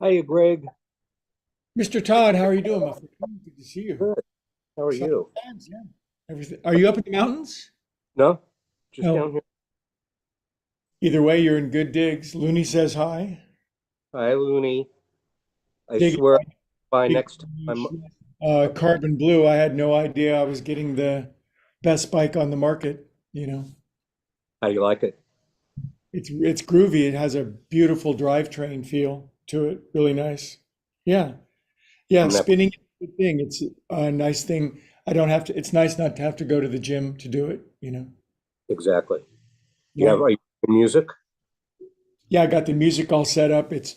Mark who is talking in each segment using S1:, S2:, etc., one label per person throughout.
S1: Hiya, Greg.
S2: Mr. Todd, how are you doing, my friend? Good to see you.
S1: Good. How are
S2: Exciting
S1: you?
S2: times, yeah. Everything. Are you up in the mountains?
S1: No, just
S2: No.
S1: down here.
S2: Either way, you're in good digs. Looney says hi.
S1: Hi, Looney. I
S2: Dig,
S1: swear by
S2: dig,
S1: next time.
S2: carbon blue. I had no idea I was getting the best bike on the market.
S1: How do you like it?
S2: It's groovy. It has a beautiful drivetrain feel to it. Really nice. Yeah. Yeah,
S1: I'm gonna have
S2: spinning is a good thing. It's a nice thing. I don't have to, it's nice not to have to go to the gym to do it.
S1: exactly.
S2: Right.
S1: Are you playing music?
S2: Yeah, I got the music all set up. It's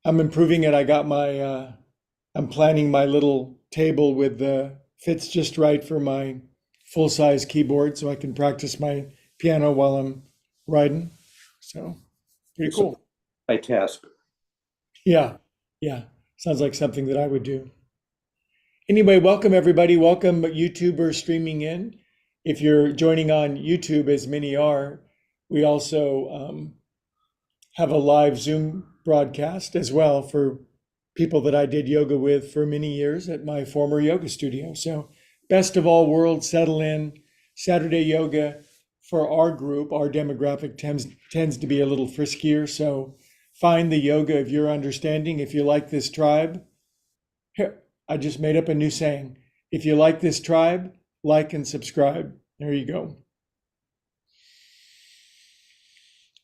S2: I'm improving it. I'm planning my little table with the fits just right for my full-size keyboard so I can practice my piano while I'm riding. So, pretty
S1: It's a
S2: cool.
S1: high task.
S2: Yeah. Yeah. Sounds like something that I would do. Anyway, welcome everybody. Welcome YouTubers streaming in. If you're joining on YouTube, as many are, we also have a live Zoom broadcast as well for people that I did yoga with for many years at my former yoga studio. So, best of all worlds, settle in. Saturday yoga for our group, our demographic tends to be a little friskier. So, find the yoga of your understanding. If you like this tribe, here, I just made up a new saying. If you like this tribe, like and subscribe. There you go.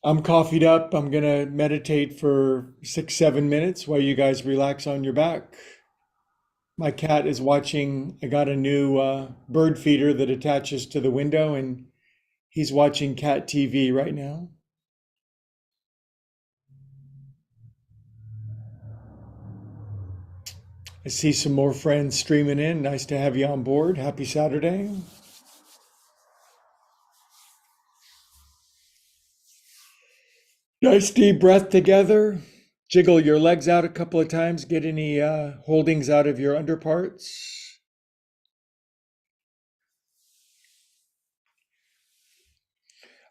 S2: I'm coffeeed up. I'm gonna meditate for 6, 7 minutes while you guys relax on your back. My cat is watching. I got a new bird feeder that attaches to the window, and he's watching cat TV right now. I see some more friends streaming in. Nice to have you on board. Happy Saturday. Nice deep breath together. Jiggle your legs out a couple of times. Get any holdings out of your underparts.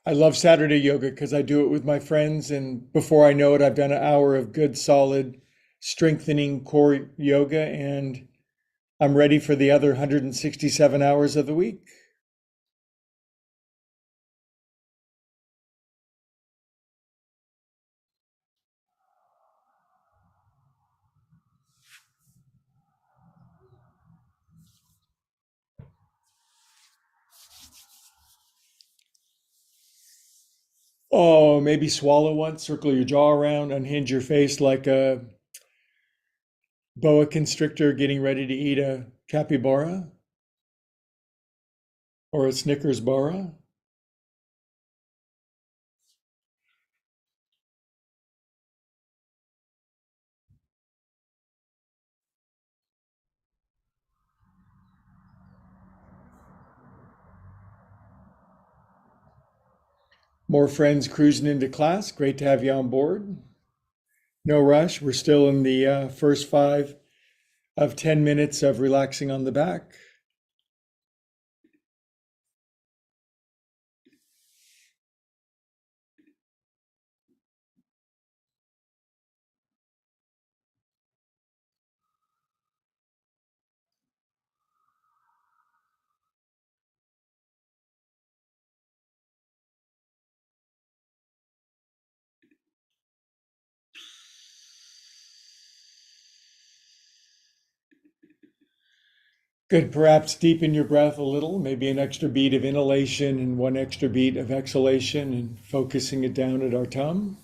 S2: I love Saturday yoga because I do it with my friends, and before I know it, I've done an hour of good, solid, strengthening core yoga, and I'm ready for the other 167 hours of the week. Oh, maybe swallow once, circle your jaw around, unhinge your face like a boa constrictor getting ready to eat a capybara or a Snickers bar. More friends cruising into class. Great to have you on board. No rush. We're still in the first 5 of 10 minutes of relaxing on the back. Good. Perhaps deepen your breath a little, maybe an extra beat of inhalation and one extra beat of exhalation, and focusing it down at our tongue.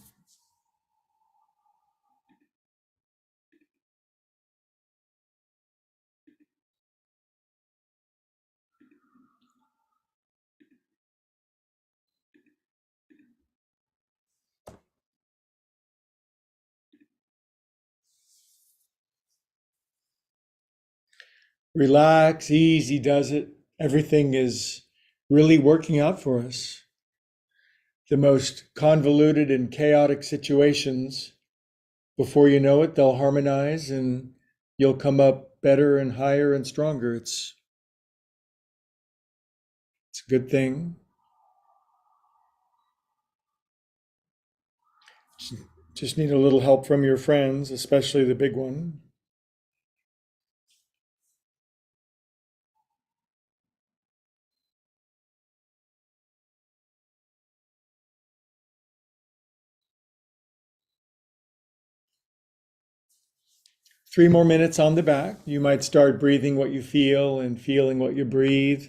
S2: Relax, easy does it. Everything is really working out for us. The most convoluted and chaotic situations, before you know it, they'll harmonize and you'll come up better and higher and stronger. It's a good thing. Just need a little help from your friends, especially the big one. Three more minutes on the back. You might start breathing what you feel and feeling what you breathe.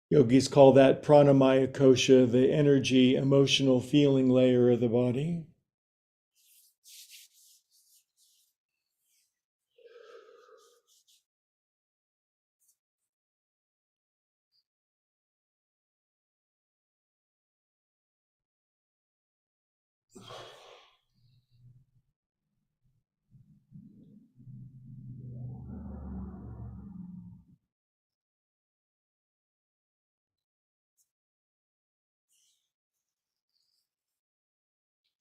S2: Yogis call that pranamaya kosha, the energy, emotional feeling layer of the body.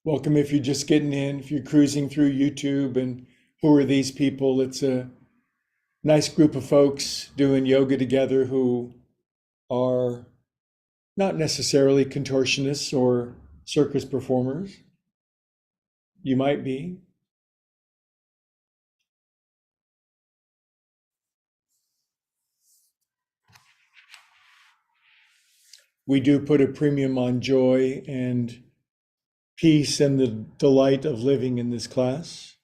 S2: Welcome if you're just getting in, if you're cruising through YouTube and who are these people? It's a nice group of folks doing yoga together who are not necessarily contortionists or circus performers. You might be. We do put a premium on joy and peace and the delight of living in this class.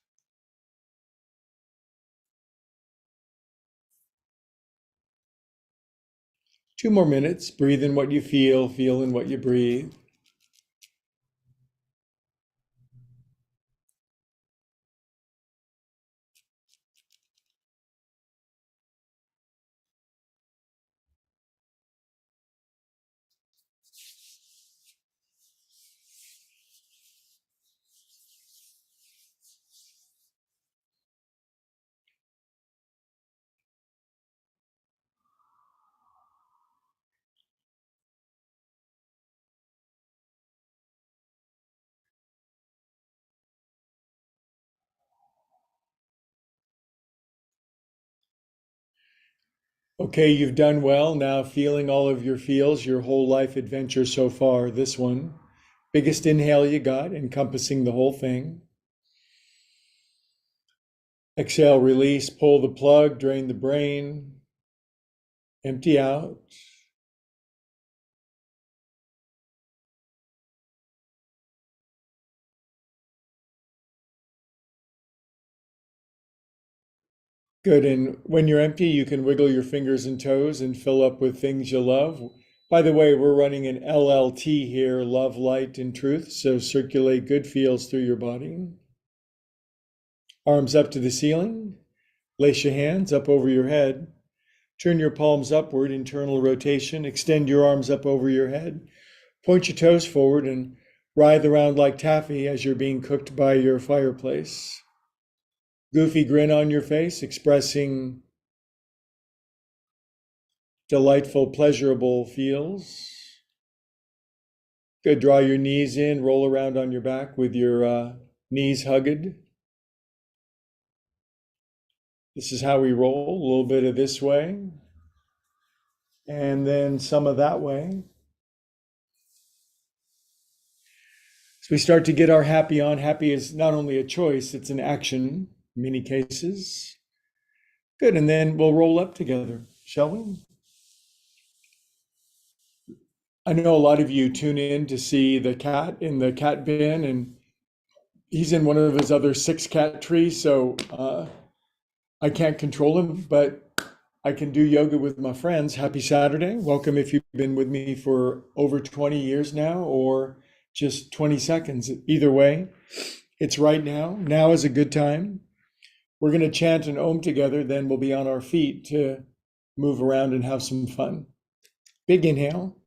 S2: Two more minutes. Breathe in what you feel in what you breathe. Okay, you've done well. Now feeling all of your feels, your whole life adventure so far, this one. Biggest inhale you got, encompassing the whole thing. Exhale, release, pull the plug, drain the brain, empty out. Good. And when you're empty, you can wiggle your fingers and toes and fill up with things you love. By the way, we're running an LLT here, love, light, and truth. So circulate good feels through your body. Arms up to the ceiling. Lace your hands up over your head. Turn your palms upward, internal rotation. Extend your arms up over your head. Point your toes forward and writhe around like taffy as you're being cooked by your fireplace. Goofy grin on your face, expressing delightful, pleasurable feels. Good. Draw your knees in, roll around on your back with your knees hugged. This is how we roll, a little bit of this way, and then some of that way. So we start to get our happy on. Happy is not only a choice, it's an action in many cases. Good. And then we'll roll up together, shall we? I know a lot of you tune in to see the cat in the cat bin, and he's in one of his other six cat trees. So I can't control him, but I can do yoga with my friends. Happy Saturday. Welcome if you've been with me for over 20 years now or just 20 seconds. Either way, it's right now. Now is a good time. We're going to chant an Om together, then we'll be on our feet to move around and have some fun. Big inhale.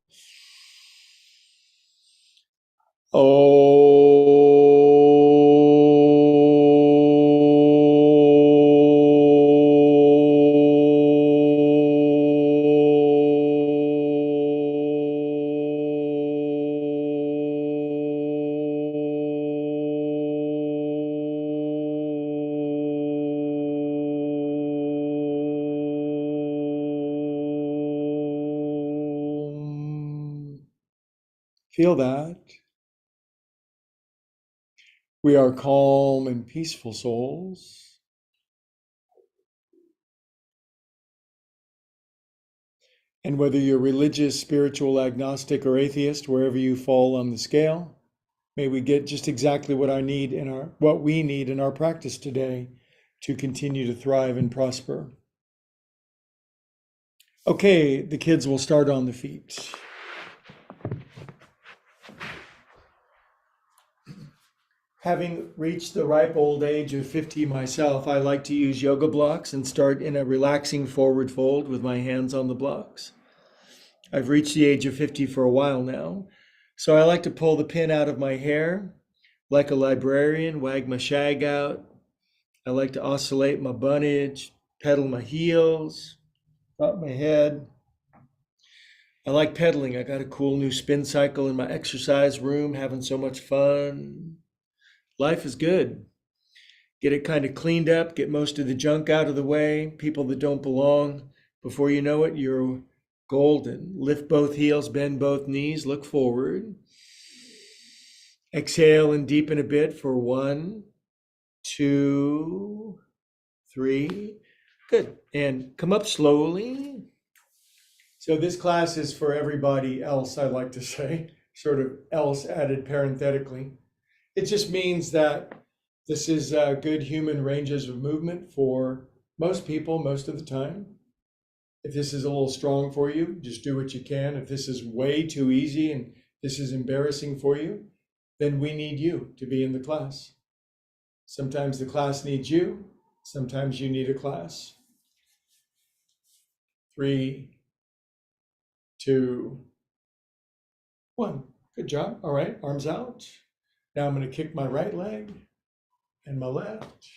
S2: Feel that. We are calm and peaceful souls. And whether you're religious, spiritual, agnostic, or atheist, wherever you fall on the scale, may we get just exactly what we need in our practice today to continue to thrive and prosper. Okay, the kids will start on the feet. Having reached the ripe old age of 50 myself, I like to use yoga blocks and start in a relaxing forward fold with my hands on the blocks. I've reached the age of 50 for a while now, so I like to pull the pin out of my hair like a librarian, wag my shag out. I like to oscillate my bunnage, pedal my heels, pop my head. I like pedaling. I got a cool new spin cycle in my exercise room, having so much fun. Life is good. Get it kind of cleaned up, get most of the junk out of the way, people that don't belong. Before you know it, you're golden. Lift both heels, bend both knees, look forward. Exhale and deepen a bit for 1, 2, 3. Good. And come up slowly. So this class is for everybody else, I like to say, sort of else added parenthetically. It just means that this is good human ranges of movement for most people most of the time. If this is a little strong for you, just do what you can. If this is way too easy and this is embarrassing for you, then we need you to be in the class. Sometimes the class needs you. Sometimes you need a class. 3, 2, 1. Good job. All right, arms out. Now I'm going to kick my right leg and my left.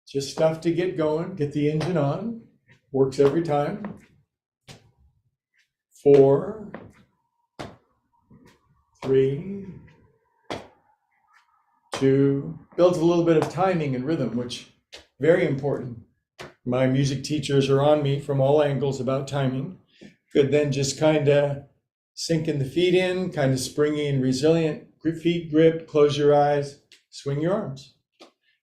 S2: Just stuff to get going, get the engine on. Works every time. 4, 3, 2. Builds a little bit of timing and rhythm, which very important. My music teachers are on me from all angles about timing. Good, then just kind of sinking the feet in, kind of springy and resilient. Feet gripped, close your eyes, swing your arms.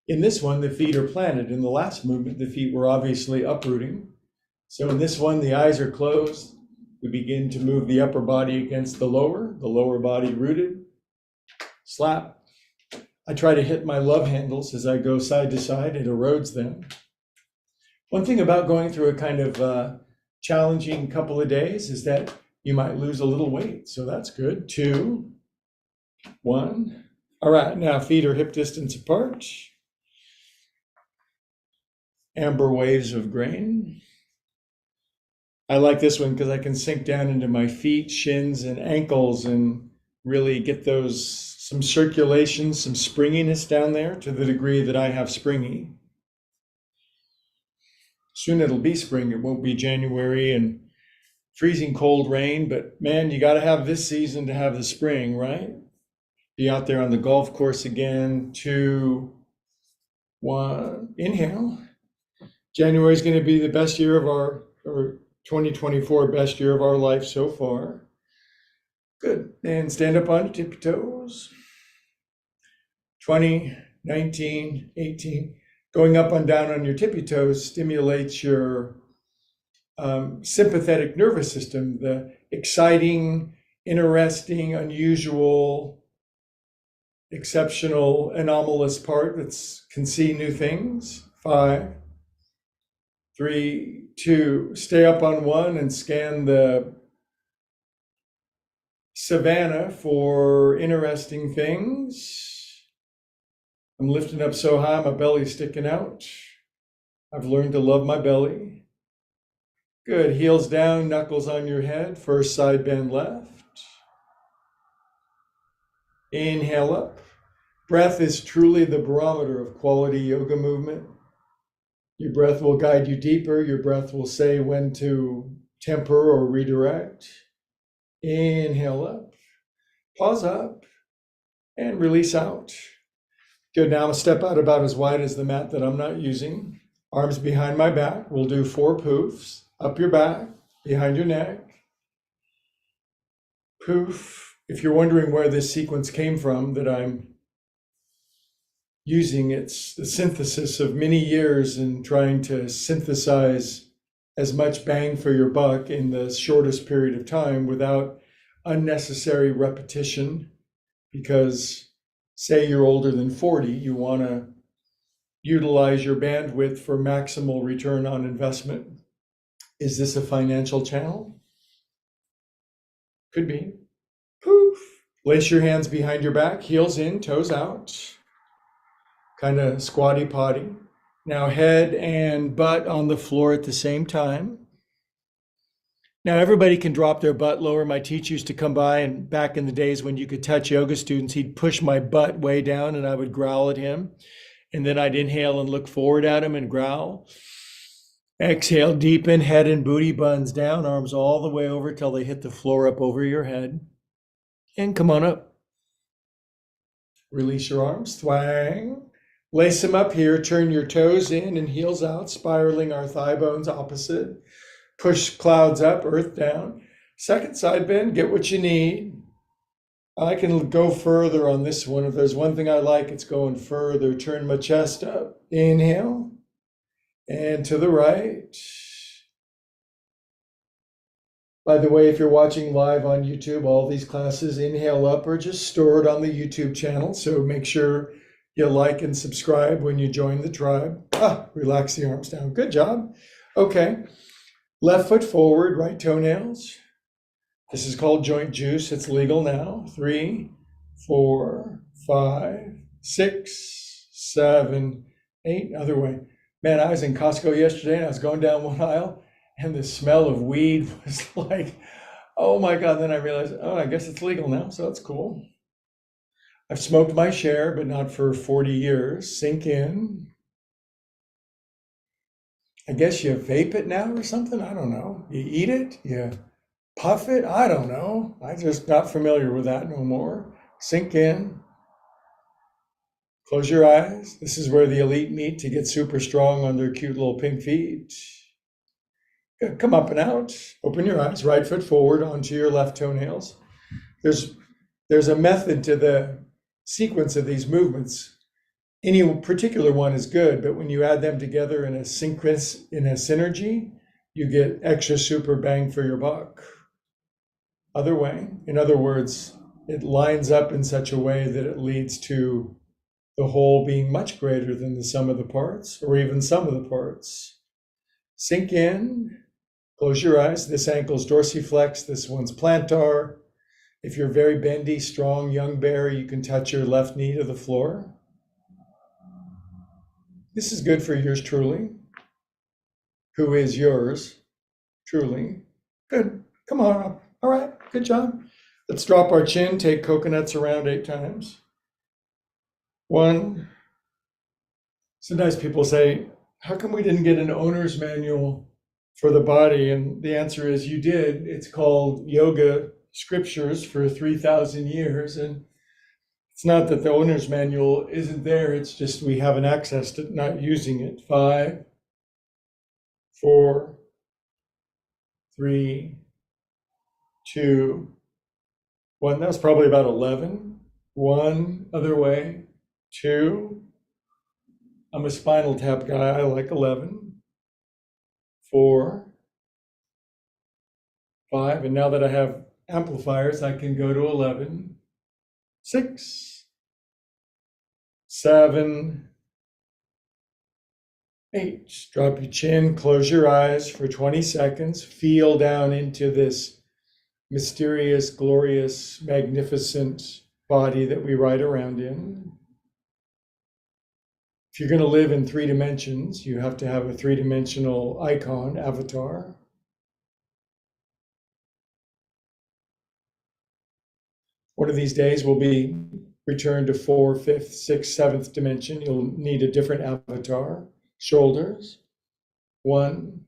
S2: In this one, the feet are planted. In the last movement, the feet were obviously uprooting. So in this one, the eyes are closed. We begin to move the upper body against the lower body rooted. Slap. I try to hit my love handles as I go side to side. It erodes them. One thing about going through a kind of challenging couple of days is that you might lose a little weight. So that's good. 2, 1. All right, now feet are hip distance apart. Amber waves of grain. I like this one because I can sink down into my feet, shins, and ankles and really get some circulation, some springiness down there to the degree that I have springy. Soon it'll be spring. It won't be January and freezing cold rain, but man, you got to have this season to have the spring, right? Be out there on the golf course again. 2, 1. Inhale. January is going to be the best year of or 2024, best year of our life so far. Good. And stand up on your tippy toes. 20, 19, 18. Going up and down on your tippy toes stimulates your sympathetic nervous system, the exciting, interesting, unusual, exceptional, anomalous part that can see new things. 5, 3, 2, stay up on 1 and scan the savannah for interesting things. I'm lifting up so high, my belly's sticking out. I've learned to love my belly. Good, heels down, knuckles on your head. First side bend left. Inhale up. Breath is truly the barometer of quality yoga movement. Your breath will guide you deeper. Your breath will say when to temper or redirect. Inhale up. Pause up and release out. Good, now I'll step out about as wide as the mat that I'm not using. Arms behind my back. We'll do 4 poofs. Up your back, behind your neck. Poof. if you're wondering where this sequence came from that I'm using, it's the synthesis of many years in trying to synthesize as much bang for your buck in the shortest period of time without unnecessary repetition. Because say you're older than 40, you want to utilize your bandwidth for maximal return on investment. Is this a financial channel? Could be. Poof. Lace your hands behind your back, heels in, toes out. Kind of squatty potty. Now head and butt on the floor at the same time. Now everybody can drop their butt lower. My teacher used to come by, and back in the days when you could touch yoga students, he'd push my butt way down and I would growl at him. And then I'd inhale and look forward at him and growl. Exhale, deepen, head and booty buns down, arms all the way over till they hit the floor up over your head. And come on up. Release your arms, thwang. Lace them up here, turn your toes in and heels out, spiraling our thigh bones opposite. Push clouds up, earth down. Second side bend, get what you need. I can go further on this one. If there's one thing I like, it's going further. Turn my chest up. Inhale. And to the right. By the way, if you're watching live on YouTube, all these classes, inhale up, are just stored on the YouTube channel. So make sure you like and subscribe when you join the tribe. Relax the arms down. Good job. Okay. Left foot forward, right toenails. This is called joint juice. It's legal now. 3, 4, 5, 6, 7, 8. Other way. Man, I was in Costco yesterday and I was going down one aisle and the smell of weed was like, oh my God. Then I realized, oh, I guess it's legal now. So that's cool. I've smoked my share, but not for 40 years. Sink in. I guess you vape it now or something. I don't know. You eat it? You puff it? I don't know. I'm just not familiar with that no more. Sink in. Close your eyes. This is where the elite meet to get super strong on their cute little pink feet. Good. Come up and out. Open your eyes. Right foot forward onto your left toenails. There's a method to the sequence of these movements. Any particular one is good, but when you add them together in a synergy, you get extra super bang for your buck. Other way, in other words, it lines up in such a way that it leads to the whole being much greater than the sum of the parts, or even some of the parts. Sink in, close your eyes. This ankle's dorsiflex, this one's plantar. If you're very bendy, strong, young bear, you can touch your left knee to the floor. This is good for yours truly. Who is yours truly? Good. Come on up. All right. Good job. Let's drop our chin. Take coconuts around 8 times. 1. Sometimes people say, how come we didn't get an owner's manual for the body? And the answer is you did. It's called Yoga Scriptures for 3,000 years. And it's not that the owner's manual isn't there. It's just we haven't accessed it, not using it. 5, 4, 3, 2, 1. That was probably about 11. 1, other way. 2. I'm a spinal tap guy. I like 11. 4, 5. And now that I have amplifiers, I can go to 11. 6, 7, 8. Drop your chin, close your eyes for 20 seconds. Feel down into this mysterious, glorious, magnificent body that we ride around in. If you're going to live in 3 dimensions, you have to have a 3-dimensional icon, avatar. One of these days we'll be returned to 4th, 5th, 6th, 7th dimension. You'll need a different avatar. Shoulders. 1,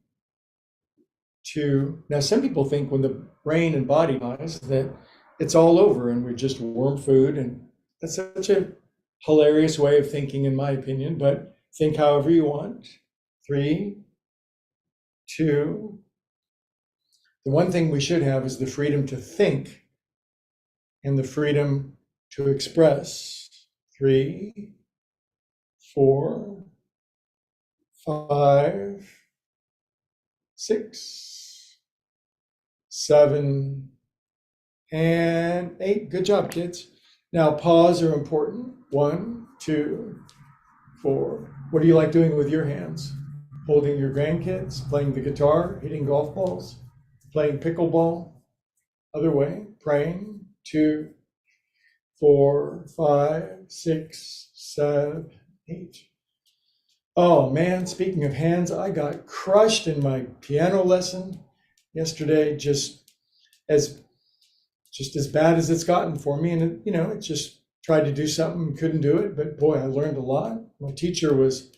S2: 2. Now, some people think when the brain and body dies that it's all over and we're just worm food. And that's such a hilarious way of thinking, in my opinion, but think however you want. 3, 2. The one thing we should have is the freedom to think and the freedom to express. 3, 4, 5, 6, 7, and 8. Good job, kids. Now, pause are important. 1, 2, 4. What do you like doing with your hands? Holding your grandkids, playing the guitar, hitting golf balls, playing pickleball. Other way, praying. 2, 4, 5, 6, 7, 8. Oh man, speaking of hands, I got crushed in my piano lesson yesterday, just as bad as it's gotten for me. And it just tried to do something, couldn't do it, but boy, I learned a lot. My teacher was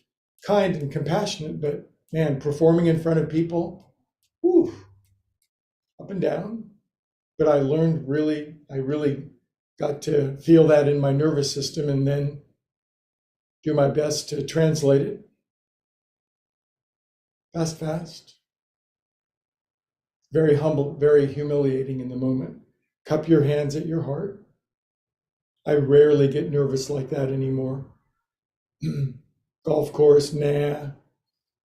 S2: kind and compassionate, but man, performing in front of people, whew, up and down. But I really got to feel that in my nervous system and then do my best to translate it. Fast. Very humble, very humiliating in the moment. Cup your hands at your heart. I rarely get nervous like that anymore. Golf course, nah.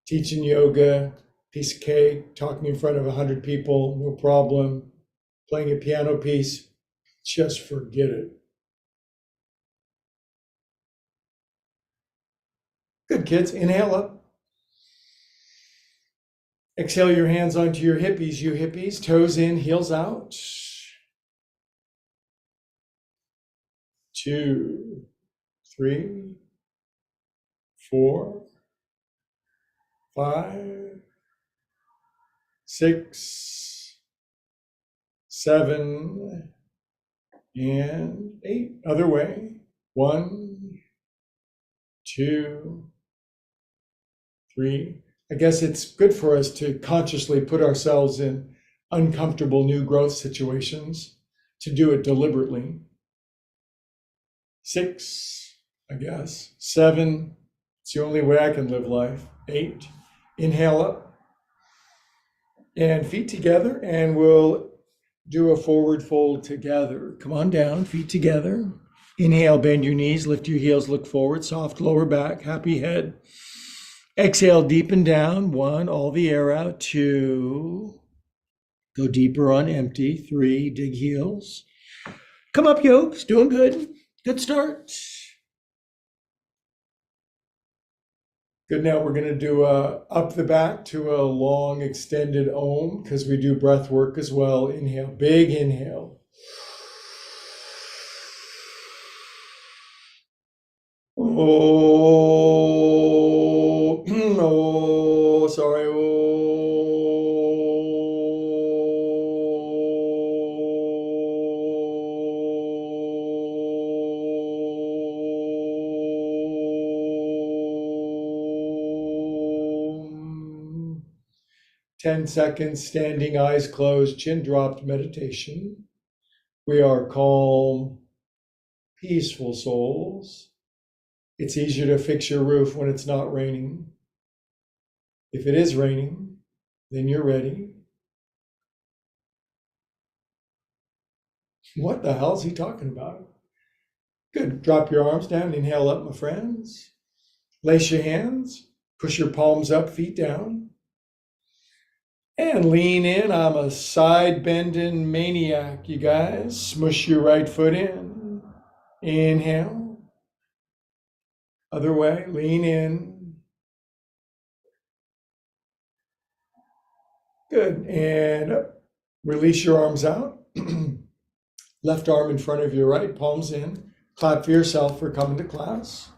S2: Teaching yoga, piece of cake, talking in front of 100 people, no problem. Playing a piano piece, just forget it. Good, kids. Inhale up. Exhale your hands onto your hippies, you hippies. Toes in, heels out. 2, 3, 4, 5, 6, 7, and 8. Other way. 1, 2, 3. I guess it's good for us to consciously put ourselves in uncomfortable new growth situations, to do it deliberately. 6, I guess. 7, it's the only way I can live life. 8, inhale up. And feet together, and we'll do a forward fold together. Come on down, feet together. Inhale, bend your knees, lift your heels, look forward, soft lower back, happy head. Exhale, deepen down. 1, all the air out. 2, go deeper on empty. 3, dig heels. Come up, yokes, doing good. Good start. Good, now we're gonna do up the back to a long extended Om, because we do breath work as well. Inhale, big inhale. Oh, sorry. Oh. 10 seconds, standing, eyes closed, chin dropped meditation. We are calm, peaceful souls. It's easier to fix your roof when it's not raining. If it is raining, then you're ready. What the hell is he talking about? Good. Drop your arms down. Inhale up, my friends. Lace your hands. Push your palms up, feet down. And lean in. I'm a side bending maniac, you guys. Smush your right foot in. Inhale. Other way, lean in. Good, and up. Release your arms out. Left arm in front of your right, palms in. Clap for yourself for coming to class.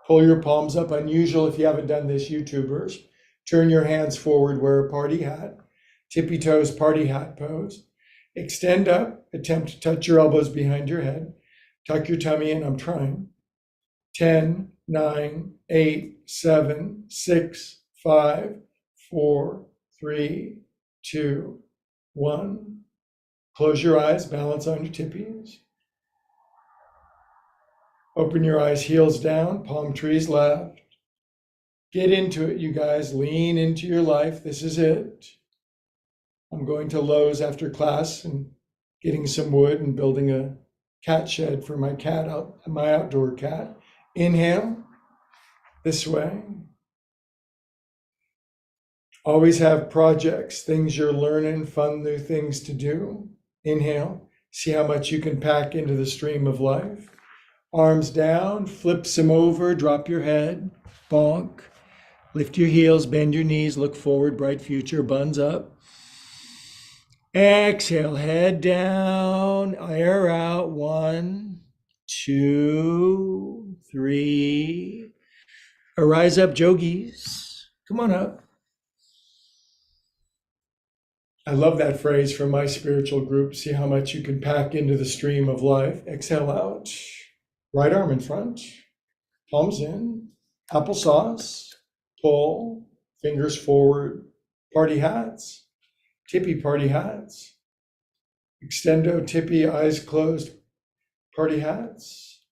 S2: Pull your palms up, unusual if you haven't done this, YouTubers. Turn your hands forward, wear a party hat. Tippy toes, party hat pose. Extend up, attempt to touch your elbows behind your head. Tuck your tummy in, I'm trying. 10, 9, 8, 7, 6, 5, 4, 3, 2, 1. Close your eyes, balance on your tippies. Open your eyes, heels down, palm trees left. Get into it, you guys. Lean into your life. This is it. I'm going to Lowe's after class and getting some wood and building a cat shed for my my outdoor cat. Inhale this way. Always have projects, things you're learning, fun new things to do. Inhale. See how much you can pack into the stream of life. Arms down, flips them over, drop your head, bonk. Lift your heels, bend your knees, look forward, bright future, buns up. Exhale, head down, air out. 1, 2, 3. Arise up, yogis. Come on up. I love that phrase from my spiritual group. See how much you can pack into the stream of life. Exhale out. Right arm in front. Palms in. Applesauce. Pull. Fingers forward. Party hats. Tippy party hats. Extendo tippy, eyes closed. Party hats.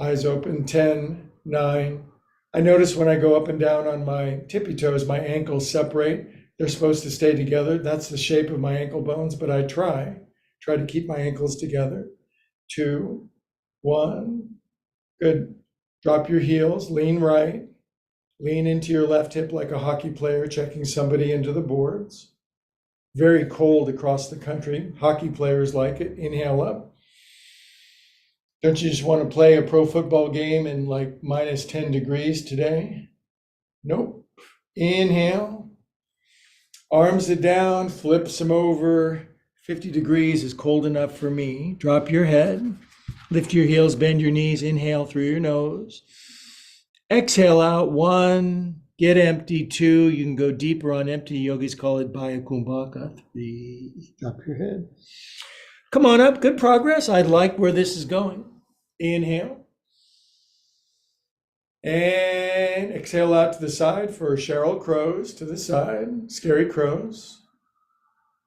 S2: Eyes open. 10, 9. I notice when I go up and down on my tippy toes, my ankles separate. They're supposed to stay together. That's the shape of my ankle bones, but I try to keep my ankles together. 2, 1. Good. Drop your heels, lean right. Lean into your left hip like a hockey player checking somebody into the boards. Very cold across the country. Hockey players like it. Inhale up. Don't you just want to play a pro football game in like minus 10 degrees today? Nope. Inhale. Arms are down, flips them over. 50 degrees is cold enough for me. Drop your head. Lift your heels, bend your knees. Inhale through your nose. Exhale out. 1. Get empty. 2. You can go deeper on empty. Yogis call it Bhaya Kumbhaka. 3. Drop your head. Come on up. Good progress. I like where this is going. Inhale. And exhale out to the side for Sheryl Crows to the side. Scary crows.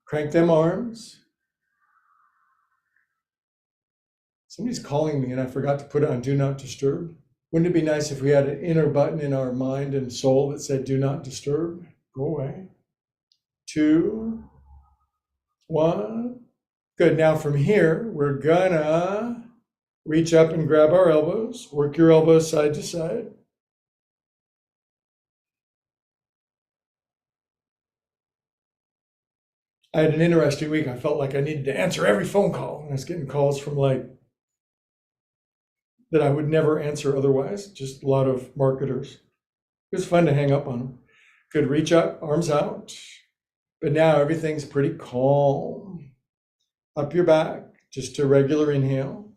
S2: Crank them arms. Somebody's calling me and I forgot to put on Do Not Disturb. Wouldn't it be nice if we had an inner button in our mind and soul that said Do Not Disturb? Go away. 2, 1. Good. Now from here, we're gonna reach up and grab our elbows. Work your elbows side to side. I had an interesting week. I felt like I needed to answer every phone call. I was getting calls from like that I would never answer otherwise. Just a lot of marketers. It was fun to hang up on them. Good. Reach up, arms out. But now everything's pretty calm. Up your back, just a regular inhale.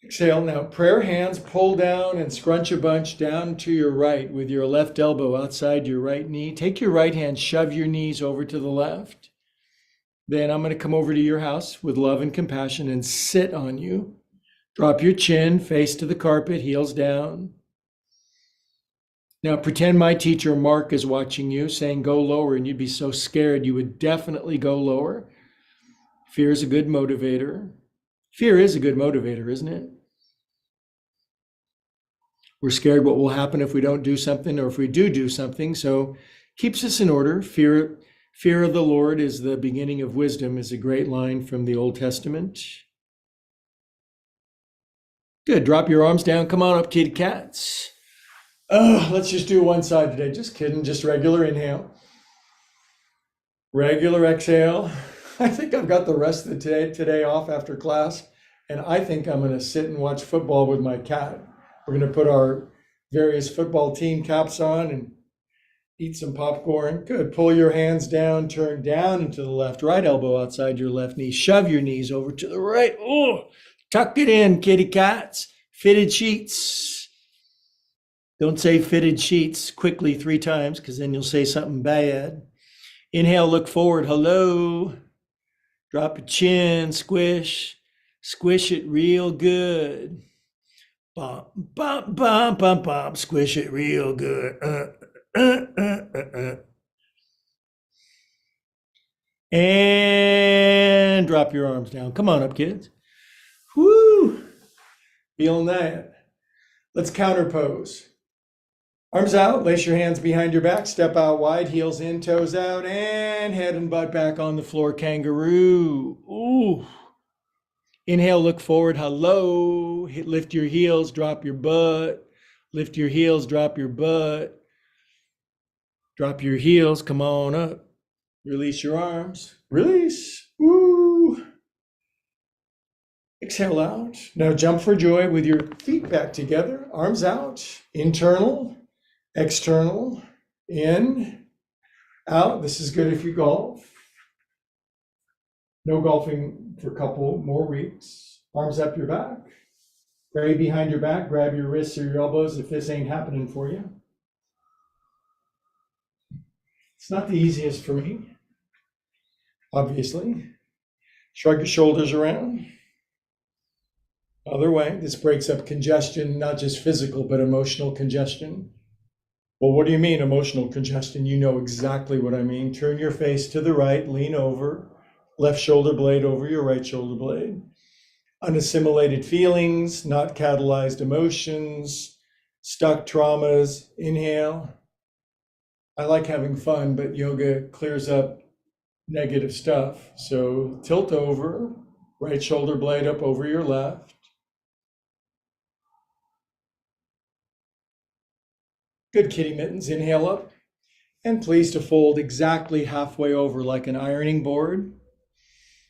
S2: Exhale. Now prayer hands, pull down and scrunch a bunch down to your right with your left elbow outside your right knee. Take your right hand, shove your knees over to the left. Then I'm going to come over to your house with love and compassion and sit on you. Drop your chin, face to the carpet, heels down. Now pretend my teacher Mark is watching you saying go lower, and you'd be so scared you would definitely go lower. Fear is a good motivator. Fear is a good motivator, isn't it? We're scared what will happen if we don't do something or if we do something. So keeps us in order. Fear of the Lord is the beginning of wisdom is a great line from the Old Testament. Good. Drop your arms down. Come on up, kitty cats. Oh, let's just do one side today. Just kidding. Just regular inhale. Regular exhale. I think I've got the rest of the today off after class. And I think I'm going to sit and watch football with my cat. We're going to put our various football team caps on and eat some popcorn. Good. Pull your hands down, turn down and to the left. Right elbow outside your left knee. Shove your knees over to the right. Oh, tuck it in, kitty cats. Fitted sheets. Don't say fitted sheets quickly 3 times because then you'll say something bad. Inhale, look forward. Hello. Drop a chin, squish. Squish it real good. Bump, bump, bump, bump, bump. Squish it real good. And drop your arms down. Come on up, kids. Woo! Feeling that. Let's counter pose. Arms out, lace your hands behind your back, step out wide, heels in, toes out, and head and butt back on the floor, kangaroo. Ooh. Inhale, look forward, hello. Lift your heels, drop your butt. Lift your heels, drop your butt. Drop your heels, come on up. Release your arms. Release. Woo. Exhale out. Now jump for joy with your feet back together, arms out, internal, external, in, out. This is good if you golf. No golfing for a couple more weeks. Arms up your back. Gray behind your back. Grab your wrists or your elbows if this ain't happening for you. It's not the easiest for me, obviously. Shrug your shoulders around. Other way, this breaks up congestion, not just physical, but emotional congestion. Well, what do you mean emotional congestion? You know exactly what I mean. Turn your face to the right, lean over, left shoulder blade over your right shoulder blade. Unassimilated feelings, not catalyzed emotions, stuck traumas. Inhale. I like having fun, but yoga clears up negative stuff. So tilt over, right shoulder blade up over your left. Good, kitty mittens. Inhale up. And please to fold exactly halfway over like an ironing board.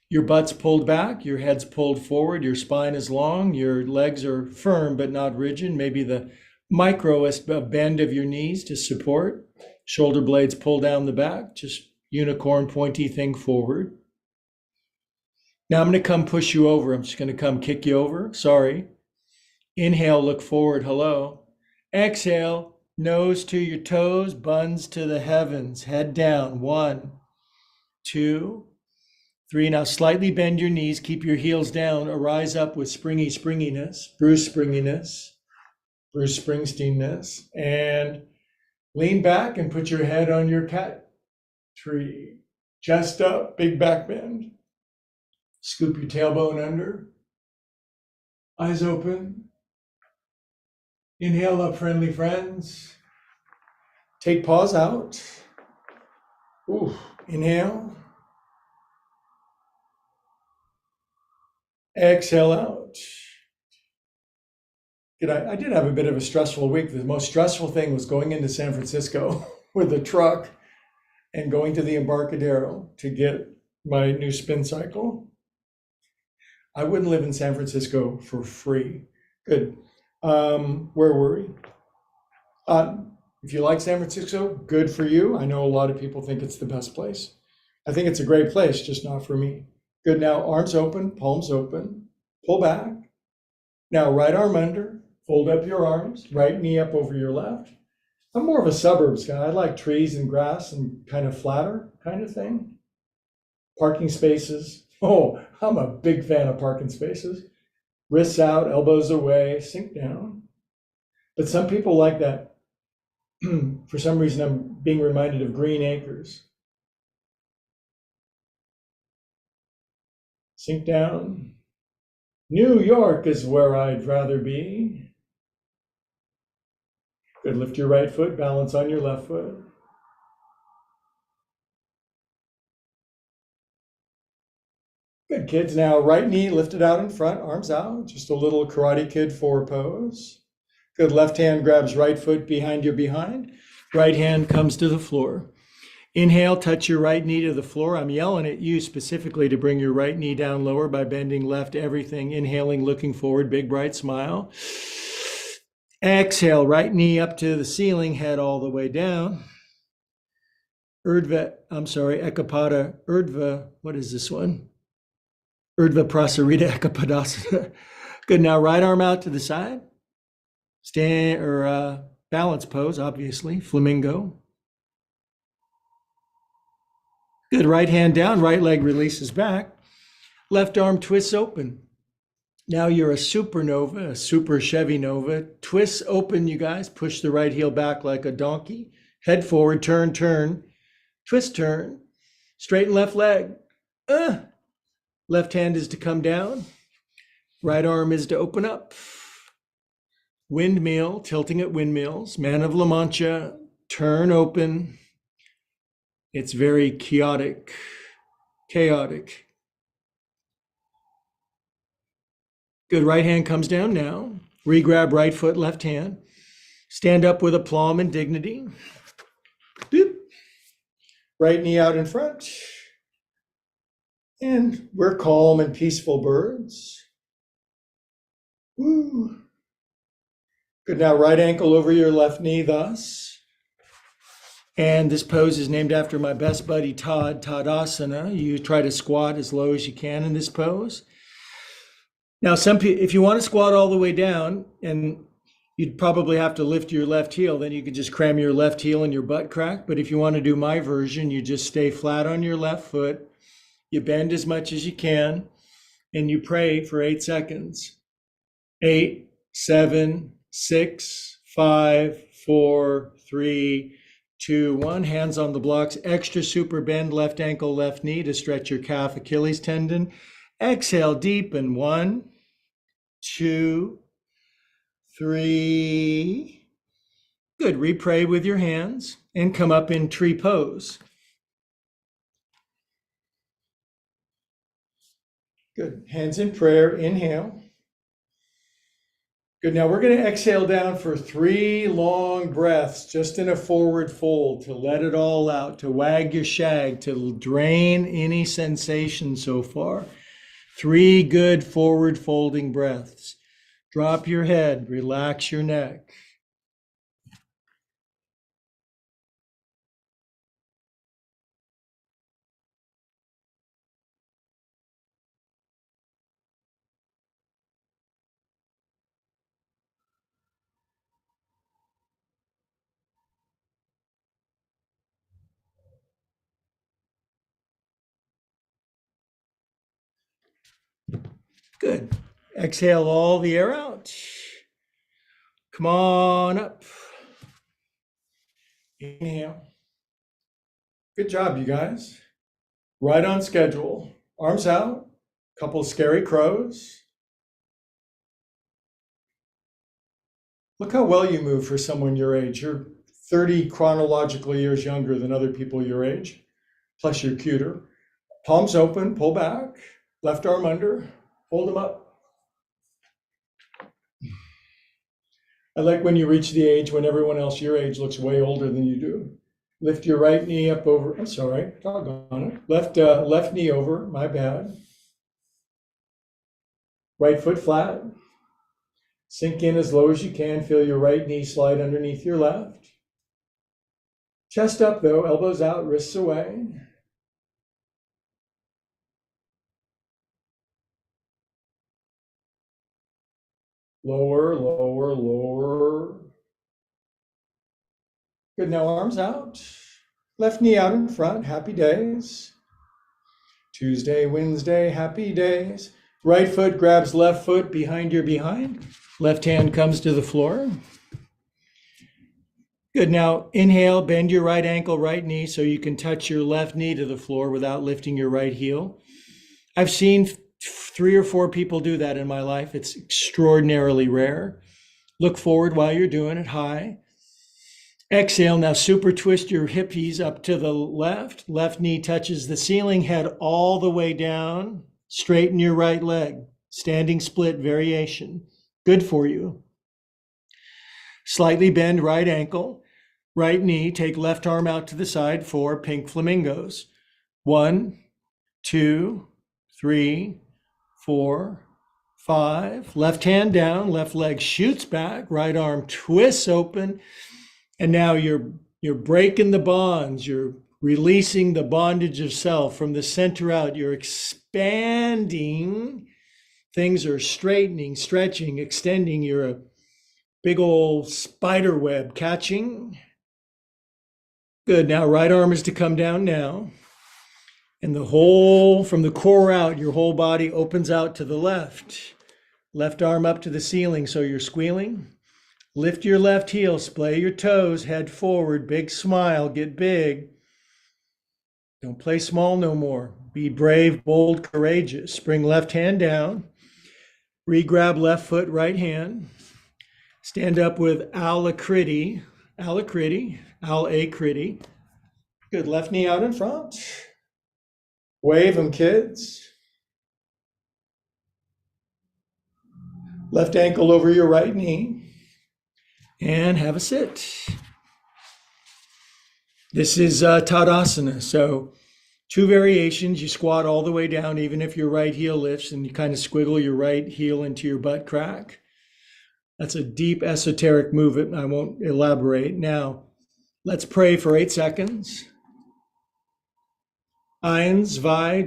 S2: Your butt's pulled back, your head's pulled forward, your spine is long, your legs are firm but not rigid. Maybe the microest bend of your knees to support. Shoulder blades pull down the back, just unicorn pointy thing forward. Now I'm going to come push you over. I'm just going to come kick you over. Sorry. Inhale, look forward. Hello. Exhale, nose to your toes, buns to the heavens. Head down. 1, 2, 3. Now slightly bend your knees. Keep your heels down. Arise up with springiness, Bruce springiness, Bruce Springsteenness. And lean back and put your head on your cat tree. Chest up, big back bend. Scoop your tailbone under. Eyes open. Inhale up, friendly friends. Take pause out. Ooh. Inhale. Exhale out. I did have a bit of a stressful week. The most stressful thing was going into San Francisco with a truck and going to the Embarcadero to get my new spin cycle. I wouldn't live in San Francisco for free. Good. Where were we? If you like San Francisco, good for you. I know a lot of people think it's the best place. I think it's a great place, just not for me. Good. Now, arms open, palms open, pull back. Now, right arm under, fold up your arms, right knee up over your left. I'm more of a suburbs guy. I like trees and grass and kind of flatter kind of thing. Parking spaces. Oh, I'm a big fan of parking spaces. Wrists out, elbows away, sink down. But some people like that. For some reason, I'm being reminded of Green Acres. Sink down. New York is where I'd rather be. Good. Lift your right foot, balance on your left foot. Good, kids. Now, right knee lifted out in front, arms out. Just a little Karate Kid 4 pose. Good. Left hand grabs right foot behind your behind. Right hand comes to the floor. Inhale, touch your right knee to the floor. I'm yelling at you specifically to bring your right knee down lower by bending left everything. Inhaling, looking forward, big bright smile. Exhale, right knee up to the ceiling, head all the way down. Ekapada, Urdhva, what is this one? Urdhva Prasarita Ekapadasana. Good, now right arm out to the side. Stand or balance pose, obviously, flamingo. Good, right hand down, right leg releases back. Left arm twists open. Now you're a supernova, a super Chevy Nova. Twists open, you guys. Push the right heel back like a donkey. Head forward, turn, turn. Twist, turn. Straighten left leg. Left hand is to come down. Right arm is to open up. windmill, tilting at windmills, man of La Mancha, turn open. It's very chaotic. Good, right hand comes down now. Regrab right foot, left hand. Stand up with aplomb and dignity. Doop. Right knee out in front. And we're calm and peaceful birds. Woo. Good, now right ankle over your left knee thus. And this pose is named after my best buddy, Todd, Tadasana. You try to squat as low as you can in this pose. Now, if you want to squat all the way down, and you'd probably have to lift your left heel, then you could just cram your left heel in your butt crack. But if you want to do my version, you just stay flat on your left foot. You bend as much as you can, and you pray for 8 seconds. 8, 7, 6, 5, 4, 3, 2, 1. Hands on the blocks. Extra super bend left ankle, left knee to stretch your calf Achilles tendon. Exhale deep and 1, 2, 3. Good. Repray with your hands and come up in tree pose. Good. Hands in prayer. Inhale. Good. Now we're going to exhale down for 3 long breaths, just in a forward fold, to let it all out, to wag your shag, to drain any sensation so far. 3 good forward folding breaths. Drop your head, relax your neck. Good. Exhale all the air out. Come on up. Inhale. Good job, you guys. Right on schedule. Arms out. Couple scary crows. Look how well you move for someone your age. You're 30 chronological years younger than other people your age. Plus you're cuter. Palms open, pull back. Left arm under. Hold them up. I like when you reach the age when everyone else your age looks way older than you do. Lift your right knee up over, I'm sorry, doggone it. Left knee over, my bad. Right foot flat. Sink in as low as you can. Feel your right knee slide underneath your left. Chest up though, elbows out, wrists away. Lower, lower, lower. Good, now arms out. Left knee out in front, happy days. Tuesday, Wednesday, happy days. Right foot grabs left foot behind your behind. Left hand comes to the floor. Good, now inhale, bend your right ankle, right knee so you can touch your left knee to the floor without lifting your right heel. I've seen 3 or 4 people do that in my life. It's extraordinarily rare. Look forward while you're doing it, high. Exhale, now super twist your hippies up to the left. Left knee touches the ceiling, head all the way down. Straighten your right leg. Standing split variation. Good for you. Slightly bend right ankle. Right knee, take left arm out to the side, 4 pink flamingos. 1, 2, 3, 4, 5. Left hand down, left leg shoots back, right arm twists open. And now you're breaking the bonds. You're releasing the bondage of self from the center out. You're expanding. Things are straightening, stretching, extending. You're a big old spider web catching. Good. Now right arm is to come down now. And the whole, from the core out, your whole body opens out to the left. Left arm up to the ceiling, so you're squealing. Lift your left heel, splay your toes, head forward, big smile, get big. Don't play small no more. Be brave, bold, courageous. Bring left hand down. Re-grab left foot, right hand. Stand up with alacrity, alacrity, alacrity. Good. Left knee out in front. Wave them, kids. Left ankle over your right knee. And have a sit. This is Tadasana. So 2 variations. You squat all the way down, even if your right heel lifts, and you kind of squiggle your right heel into your butt crack. That's a deep esoteric movement. I won't elaborate. Now, let's pray for 8 seconds. 1, 2, 3,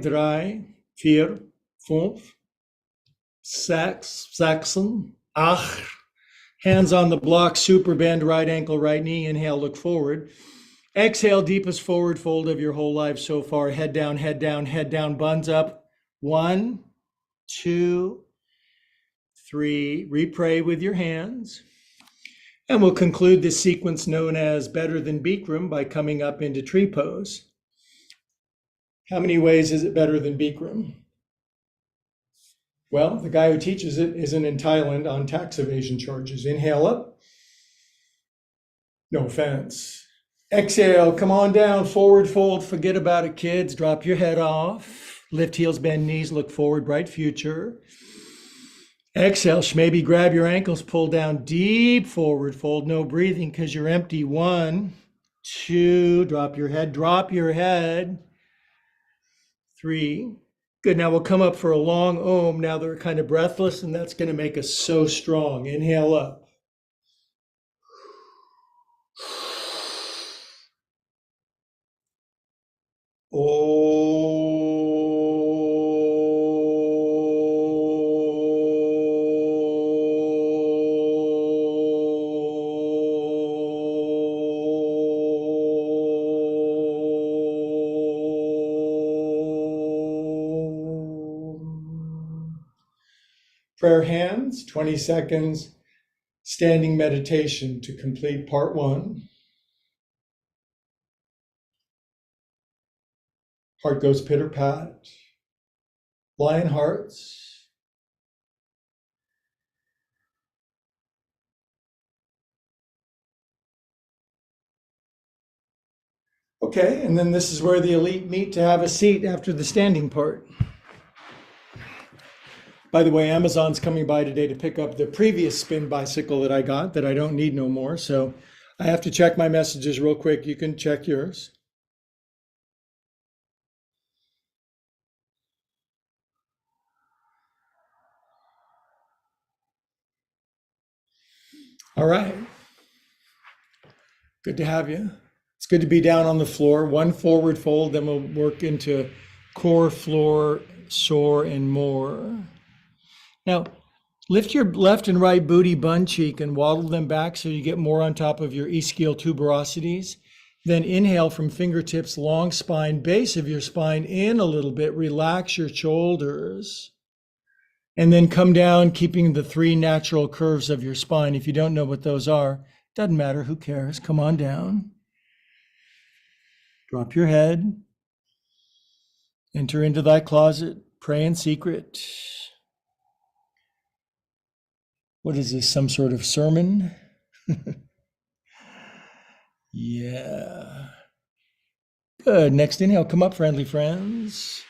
S2: 4, 5, 6, 7, 8. Hands on the block, super bend, right ankle, right knee. Inhale, look forward. Exhale, deepest forward fold of your whole life so far. Head down, head down, head down, buns up. 1, 2, 3. Repray with your hands. And we'll conclude this sequence known as Better Than Bikram by coming up into tree pose. How many ways is it better than Bikram? Well, the guy who teaches it isn't in Thailand on tax evasion charges. Inhale up. No offense. Exhale, come on down, forward fold. Forget about it, kids. Drop your head off. Lift heels, bend knees, look forward, bright future. Exhale, maybe grab your ankles, pull down, deep forward fold. No breathing because you're empty. 1, 2, drop your head, drop your head. 3. Good. Now we'll come up for a long Om. Now they're kind of breathless, and that's going to make us so strong. Inhale up. Prayer hands, 20 seconds, standing meditation to complete part 1. Heart goes pitter-pat. Lion hearts. Okay, and then this is where the elite meet to have a seat after the standing part. By the way, Amazon's coming by today to pick up the previous spin bicycle that I got that I don't need no more. So I have to check my messages real quick. You can check yours. All right. Good to have you. It's good to be down on the floor. 1 forward fold, then we'll work into core, floor, soar, and more. Now, lift your left and right booty bun cheek and waddle them back so you get more on top of your ischial tuberosities. Then inhale from fingertips, long spine, base of your spine in a little bit. Relax your shoulders. And then come down, keeping the 3 natural curves of your spine. If you don't know what those are, doesn't matter, who cares? Come on down. Drop your head. Enter into thy closet. Pray in secret. What is this, some sort of sermon? Yeah. Good. Next inhale, come up, friendly friends.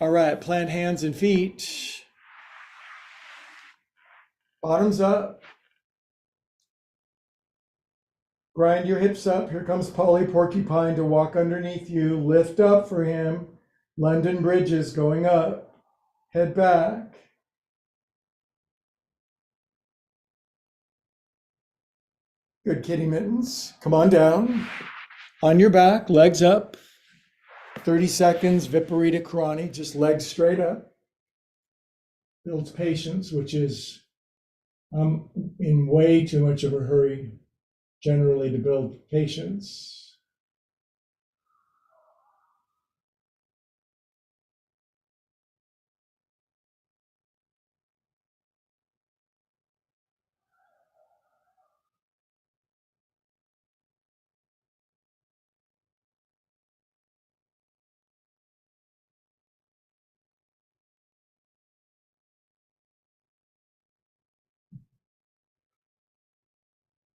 S2: All right, plant hands and feet. Bottoms up. Grind your hips up. Here comes Polly Porcupine to walk underneath you. Lift up for him. London Bridges going up. Head back. Good, kitty mittens. Come on down. On your back, legs up. 30 seconds, Viparita Karani, just legs straight up. Builds patience, which is, I'm in way too much of a hurry generally to build patience.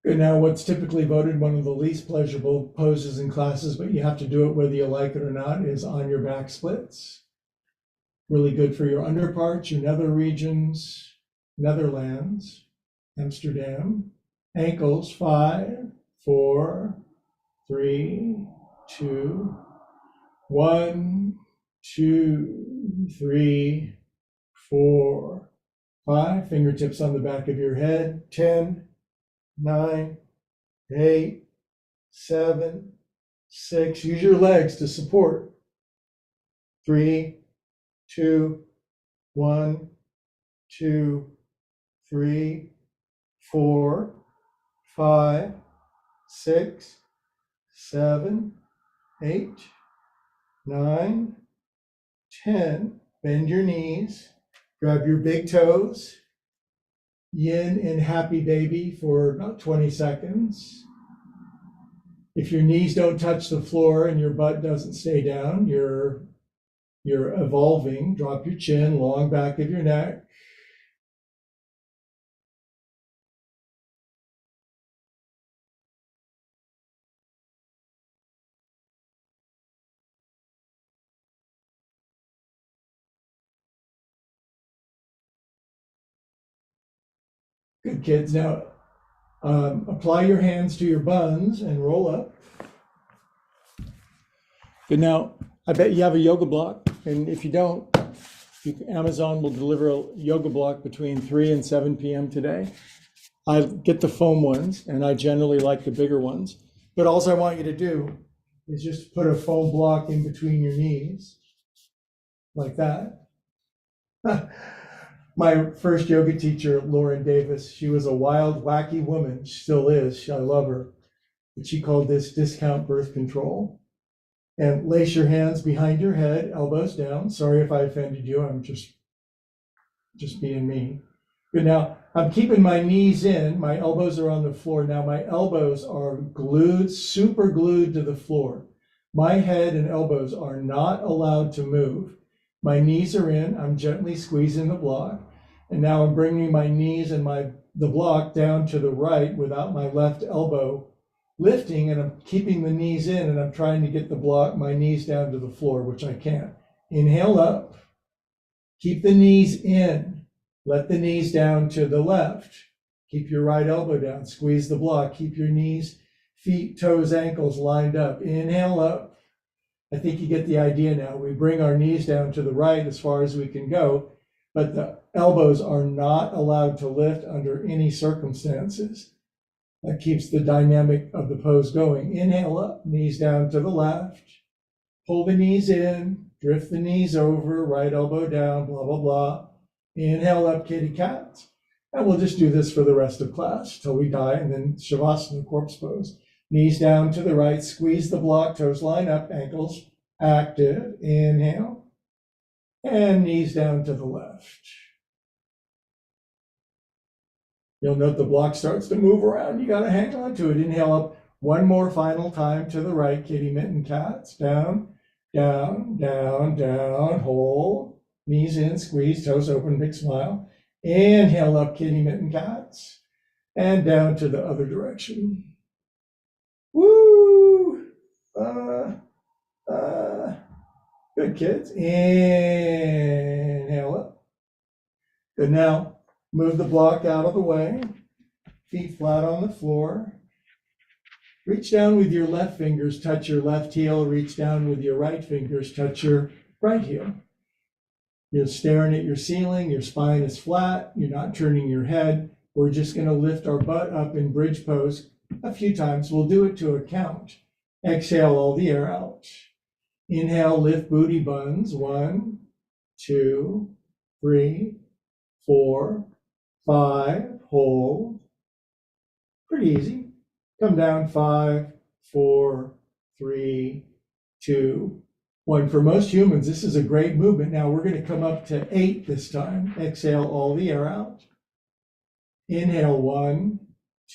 S2: And now what's typically voted one of the least pleasurable poses in classes, but you have to do it whether you like it or not, is on your back splits. Really good for your underparts, your nether regions, Netherlands, Amsterdam. Ankles, 5, 4, 3, 2, 1, 2, 3, 4, 5. Fingertips on the back of your head. 10, 9, 8, 7, 6. Use your legs to support. 3, 2, 1, 2, 3, 4, 5, 6, 7, 8, 9, 10. Bend your knees. Grab your big toes. Yin and happy baby for about 20 seconds. If your knees don't touch the floor and your butt doesn't stay down, you're evolving. Drop your chin, long back of your neck. Good, kids. Now apply your hands to your buns and roll up. Good. Now, I bet you have a yoga block, and if you don't, Amazon will deliver a yoga block between 3 and 7 p.m. today. I get the foam ones, and I generally like the bigger ones. But all I want you to do is just put a foam block in between your knees, like that. My first yoga teacher, Lauren Davis, she was a wild, wacky woman. She still is. I love her. But she called this discount birth control. And lace your hands behind your head, elbows down. Sorry if I offended you. I'm just being me. Good. Now I'm keeping my knees in. My elbows are on the floor. Now my elbows are glued, super glued to the floor. My head and elbows are not allowed to move. My knees are in. I'm gently squeezing the block. And now I'm bringing my knees and the block down to the right without my left elbow lifting, and I'm keeping the knees in, and I'm trying to get my knees down to the floor, which I can't. Inhale up, keep the knees in, let the knees down to the left, keep your right elbow down, squeeze the block, keep your knees, feet, toes, ankles lined up. Inhale up. I think you get the idea now. We bring our knees down to the right as far as we can go, but the elbows are not allowed to lift under any circumstances. That keeps the dynamic of the pose going. Inhale up, knees down to the left. Pull the knees in, drift the knees over, right elbow down, blah, blah, blah. Inhale up, kitty cat. And we'll just do this for the rest of class till we die, and then Shavasana, corpse pose. Knees down to the right, squeeze the block, toes line up, ankles active. Inhale. And knees down to the left. You'll note the block starts to move around. You got to hang on to it. Inhale up one more final time to the right. Kitty mitten cats. Down, down, down, down. Hold. Knees in, squeeze, toes open, big smile. Inhale up, kitty mitten cats. And down to the other direction. Woo! Good, kids. Inhale up. Good. Now, move the block out of the way, feet flat on the floor. Reach down with your left fingers, touch your left heel. Reach down with your right fingers, touch your right heel. You're staring at your ceiling, your spine is flat, you're not turning your head. We're just going to lift our butt up in bridge pose a few times. We'll do it to a count. Exhale all the air out. Inhale, lift booty buns. 1, 2, 3, 4, 5, hold. Pretty easy. Come down. 5, 4, 3, 2, 1. For most humans, this is a great movement. Now we're going to come up to 8 this time. Exhale all the air out. Inhale. 1,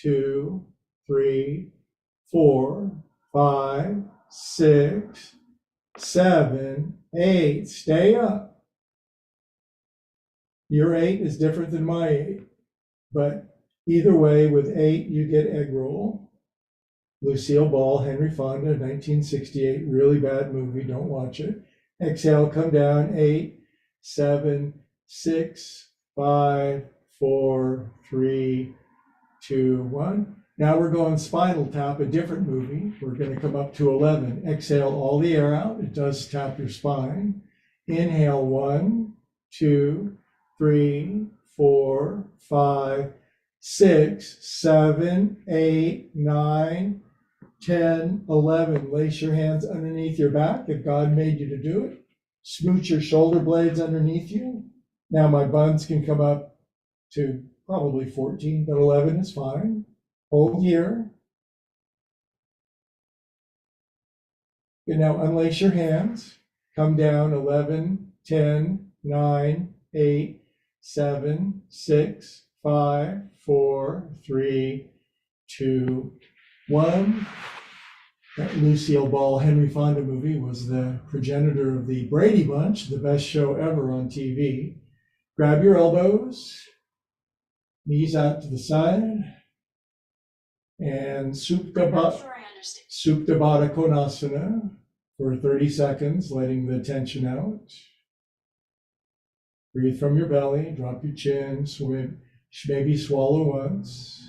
S2: 2, 3, 4, 5, 6, 7, 8. Stay up. Your 8 is different than my 8, but Either way, with 8, you get egg roll. Lucille Ball, Henry Fonda, 1968, really bad movie, don't watch it. Exhale, come down, 8, 7, 6, 5, 4, 3, 2, 1. Now we're going Spinal Tap, a different movie. We're going to come up to 11. Exhale all the air out. It does tap your spine. Inhale, 1, 2, 3, 4, 5, 6, 7, 8, 9, 10, 11. Lace your hands underneath your back if God made you to do it. Smooch your shoulder blades underneath you. Now my buns can come up to probably 14, but 11 is fine. Hold here. And now unlace your hands. Come down 11, 10, 9, 8, 7, 6, 5, 4, 3, 2, 1. That Lucille Ball, Henry Fonda movie was the progenitor of the Brady Bunch, the best show ever on TV. Grab your elbows, knees out to the side, and Supta Baddha Konasana for 30 seconds, letting the tension out. Breathe from your belly, drop your chin, swim, maybe swallow once.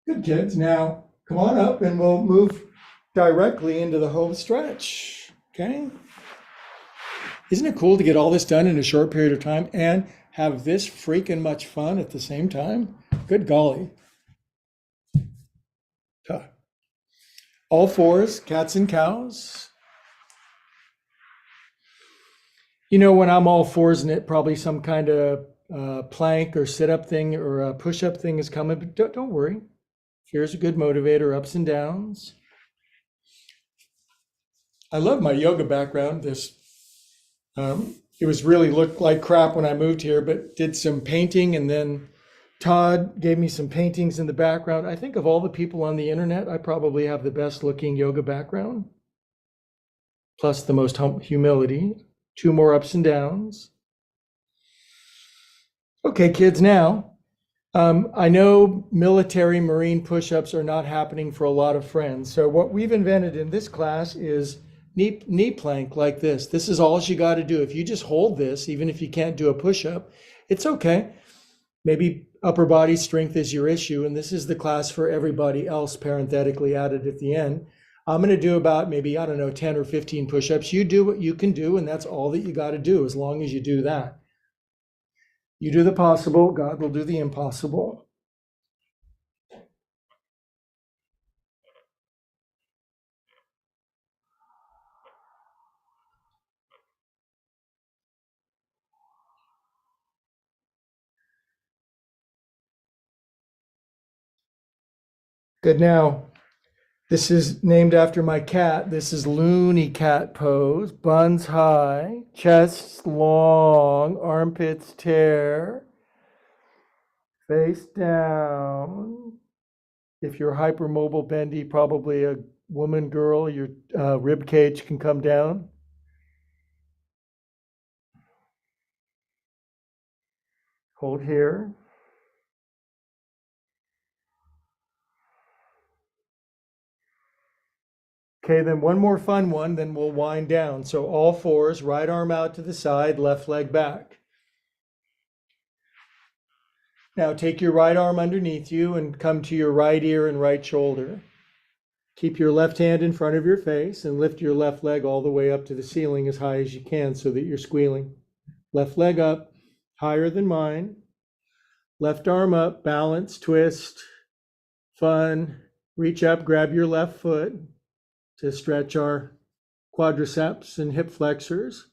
S2: Good, kids. Now come on up and we'll move directly into the home stretch. Okay. Isn't it cool to get all this done in a short period of time and have this freaking much fun at the same time? Good golly. All fours, cats and cows. You know, when I'm all fours in it, probably some kind of plank or sit-up thing or a push-up thing is coming, but don't worry. Here's a good motivator, ups and downs. I love my yoga background. It was really looked like crap when I moved here, but did some painting, and then Todd gave me some paintings in the background. I think of all the people on the internet, I probably have the best looking yoga background, plus the most humility. 2 more ups and downs. Okay, kids, now, I know military Marine push-ups are not happening for a lot of friends. So what we've invented in this class is knee plank like this. This is all you got to do. If you just hold this, even if you can't do a push-up, it's okay. Maybe upper body strength is your issue, and this is the class for everybody else, parenthetically added at the end. I'm going to do about maybe, 10 or 15 push-ups. You do what you can do, and that's all that you got to do as long as you do that. You do the possible, God will do the impossible. Good. Now, this is named after my cat. This is loony cat pose. Buns high, chest long, armpits tear, face down. If you're hypermobile, bendy, probably a woman, girl, your rib cage can come down. Hold here. Okay, then one more fun one, then we'll wind down. So all fours, right arm out to the side, left leg back. Now take your right arm underneath you and come to your right ear and right shoulder. Keep your left hand in front of your face and lift your left leg all the way up to the ceiling as high as you can so that you're squealing. Left leg up, higher than mine. Left arm up, balance, twist, fun. Reach up, grab your left foot to stretch our quadriceps and hip flexors.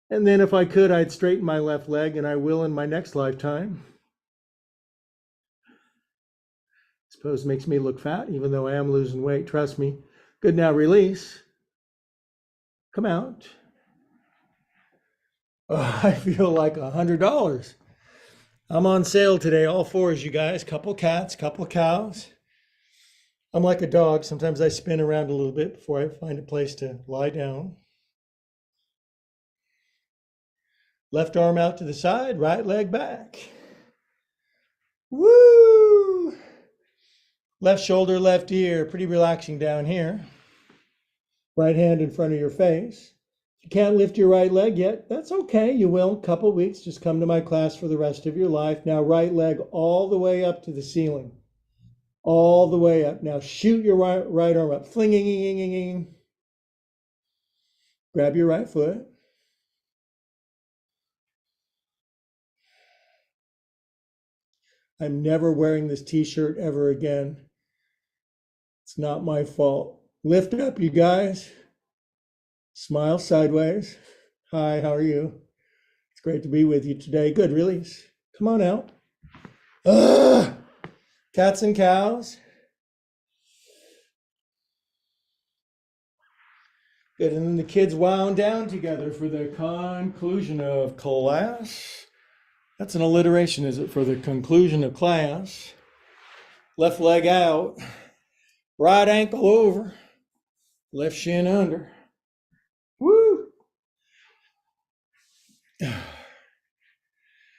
S2: And then if I could, I'd straighten my left leg, and I will in my next lifetime. Suppose it makes me look fat, even though I am losing weight, trust me. Good, now release. Come out. Oh, I feel like $100. I'm on sale today, all fours, you guys. Couple cats, couple cows. I'm like a dog. Sometimes I spin around a little bit before I find a place to lie down. Left arm out to the side, right leg back. Woo! Left shoulder, left ear, pretty relaxing down here. Right hand in front of your face. If you can't lift your right leg yet, that's okay. You will in a couple weeks. Just come to my class for the rest of your life. Now right leg all the way up to the ceiling. All the way up. Now shoot your right arm up. Flinging. Grab your right foot. I'm never wearing this t-shirt ever again. It's not my fault. Lift up, you guys. Smile sideways. Hi, how are you? It's great to be with you today. Good, release. Come on out. Cats and cows. Good, and then the kids wound down together for the conclusion of class. That's an alliteration, is it? For the conclusion of class. Left leg out. Right ankle over. Left shin under. Woo!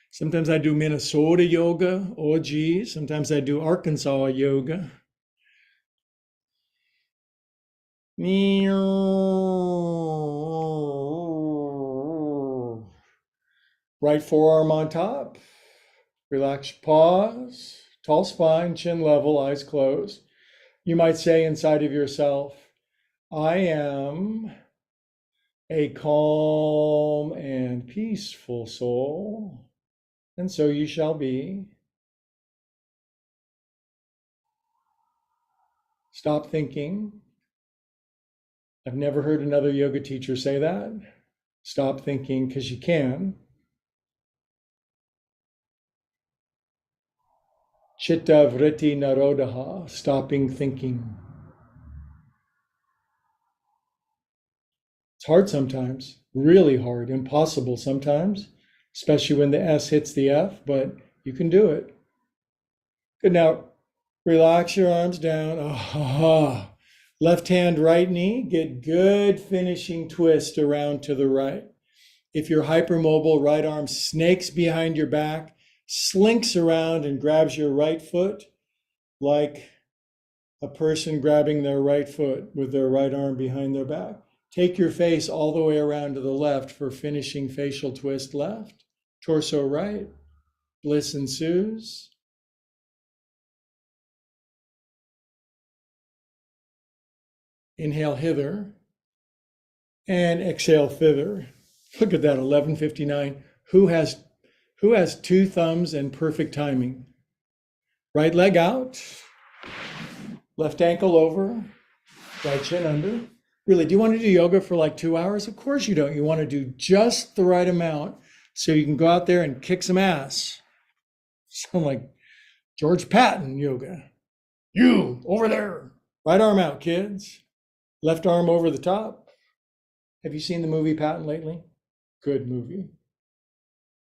S2: Sometimes I do Minnesota yoga. Oh, geez. Sometimes I do Arkansas yoga. Right forearm on top. Relax, pause. Tall spine, chin level, eyes closed. You might say inside of yourself, I am a calm and peaceful soul, and so you shall be. Stop thinking. I've never heard another yoga teacher say that. Stop thinking, because you can. Chitta vritti narodaha, stopping thinking. It's hard sometimes, really hard, impossible sometimes, especially when the S hits the F, but you can do it. Good, now relax your arms down. Left hand, right knee, get good finishing twist around to the right. If you're hypermobile, right arm snakes behind your back, slinks around and grabs your right foot like a person grabbing their right foot with their right arm behind their back. Take your face all the way around to the left for finishing facial twist left. Torso right. Bliss ensues. Inhale hither and exhale thither. Look at that, 11:59. Who has two thumbs and perfect timing? Right leg out, left ankle over, right shin under. Really, do you want to do yoga for like 2 hours? Of course you don't. You want to do just the right amount so you can go out there and kick some ass. Sound like George Patton yoga. You, over there. Right arm out, kids. Left arm over the top. Have you seen the movie Patton lately? Good movie.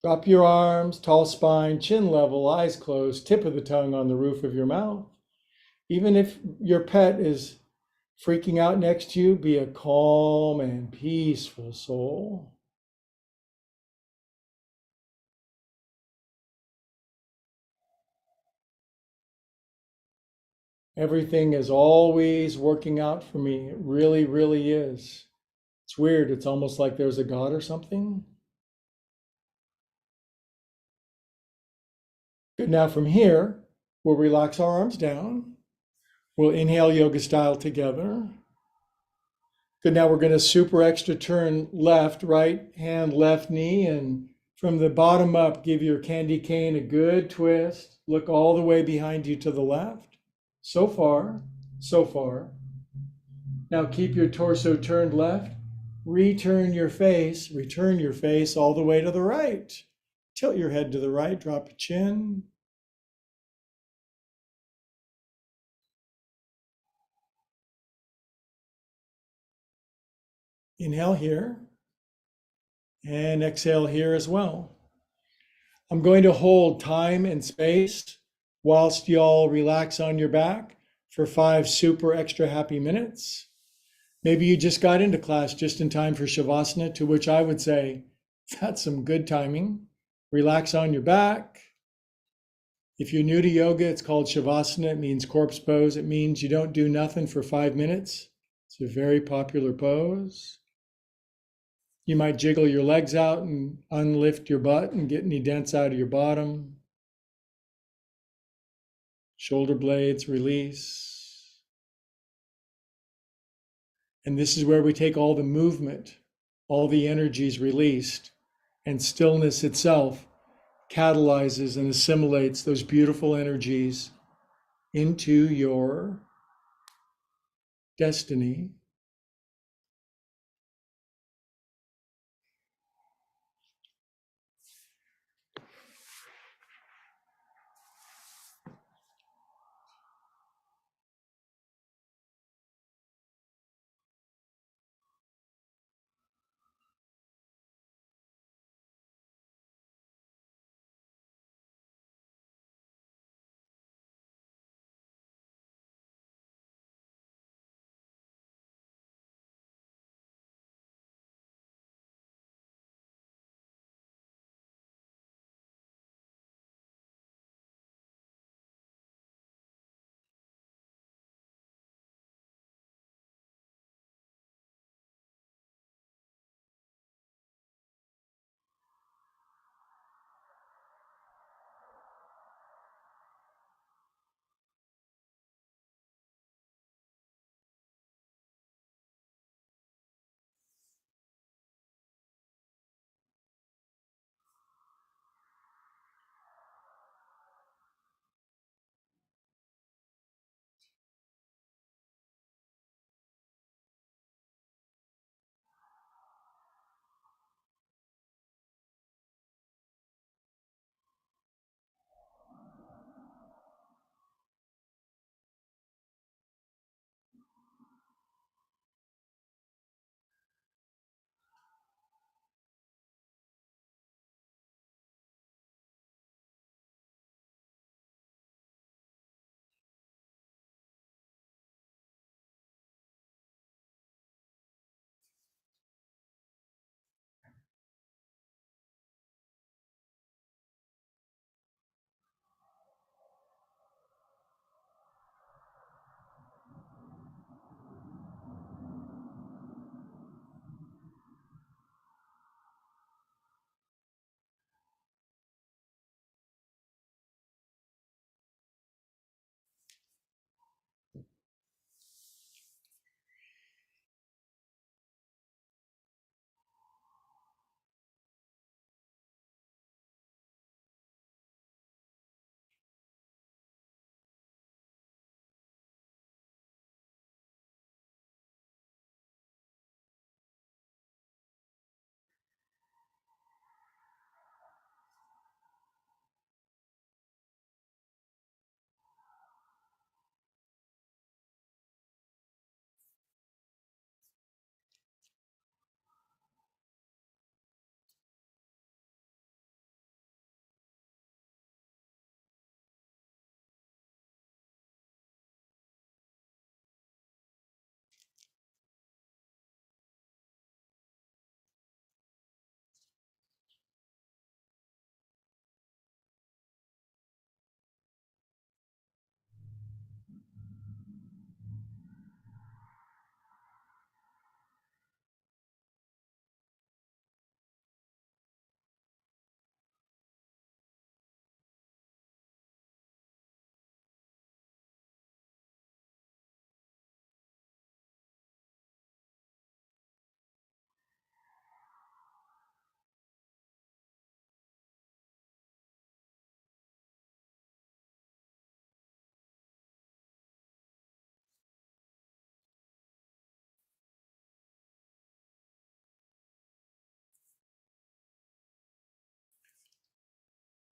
S2: Drop your arms, tall spine, chin level, eyes closed, tip of the tongue on the roof of your mouth. Even if your pet is freaking out next to you, be a calm and peaceful soul. Everything is always working out for me. It really, really is. It's weird. It's almost like there's a God or something. Good. Now from here, we'll relax our arms down. We'll inhale yoga style together. Good. Now we're going to super extra turn left, right hand, left knee, and from the bottom up, give your candy cane a good twist. Look all the way behind you to the left. So far, so far. Now keep your torso turned left. Return your face all the way to the right. Tilt your head to the right, drop your chin. Inhale here and exhale here as well. I'm going to hold time and space whilst y'all relax on your back for 5 super extra happy minutes. Maybe you just got into class just in time for Shavasana, to which I would say, that's some good timing. Relax on your back. If you're new to yoga, it's called Shavasana. It means corpse pose. It means you don't do nothing for 5 minutes. It's a very popular pose. You might jiggle your legs out and unlift your butt and get any dents out of your bottom. Shoulder blades release. And this is where we take all the movement, all the energies released, and stillness itself catalyzes and assimilates those beautiful energies into your destiny.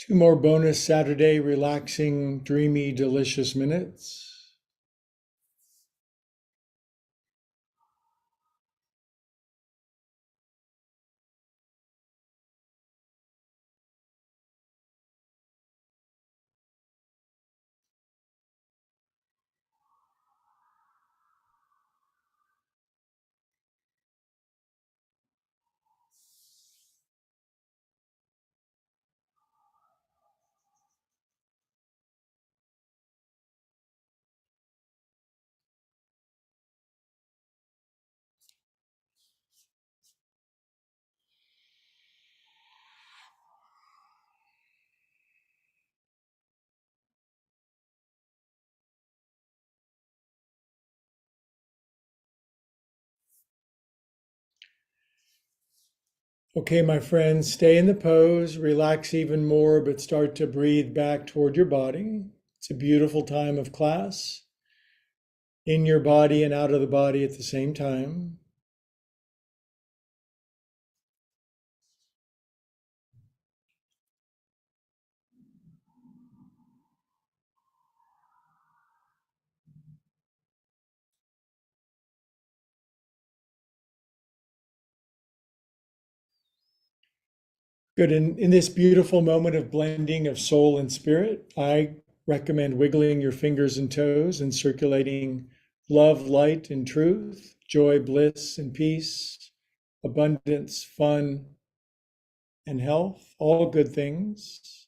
S2: Two more bonus Saturday relaxing, dreamy, delicious minutes. Okay, my friends, stay in the pose, relax even more, but start to breathe back toward your body. It's a beautiful time of class, in your body and out of the body at the same time. Good. In this beautiful moment of blending of soul and spirit, I recommend wiggling your fingers and toes and circulating love, light, and truth, joy, bliss, and peace, abundance, fun, and health, all good things.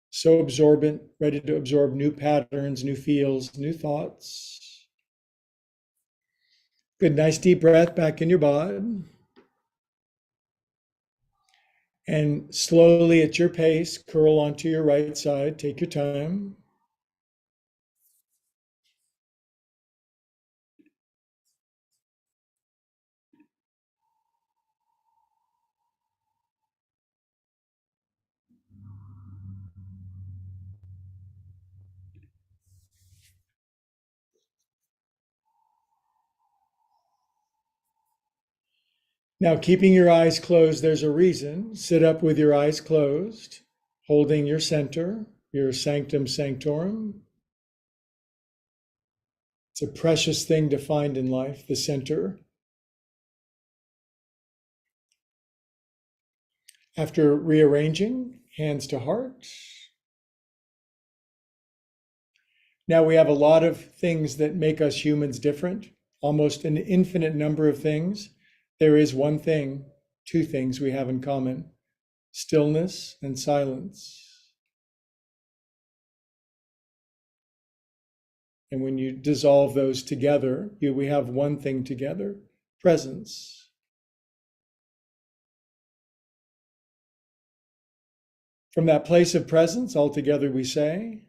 S2: So absorbent, ready to absorb new patterns, new feels, new thoughts. Good. Nice deep breath back in your body. And slowly at your pace, curl onto your right side. Take your time. Now, keeping your eyes closed, there's a reason. Sit up with your eyes closed, holding your center, your sanctum sanctorum. It's a precious thing to find in life, the center. After rearranging, hands to heart. Now we have a lot of things that make us humans different, almost an infinite number of things. There is one thing, two things we have in common: stillness and silence. And when you dissolve those together, we have one thing together: presence. From that place of presence, all together we say,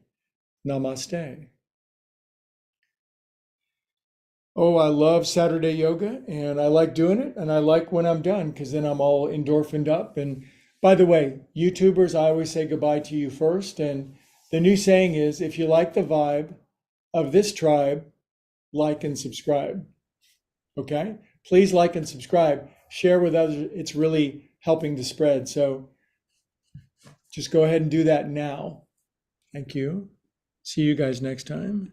S2: Namaste. Oh, I love Saturday yoga and I like doing it. And I like when I'm done because then I'm all endorphined up. And by the way, YouTubers, I always say goodbye to you first. And the new saying is, if you like the vibe of this tribe, like and subscribe. Okay? Please like and subscribe. Share with others. It's really helping to spread. So just go ahead and do that now. Thank you. See you guys next time.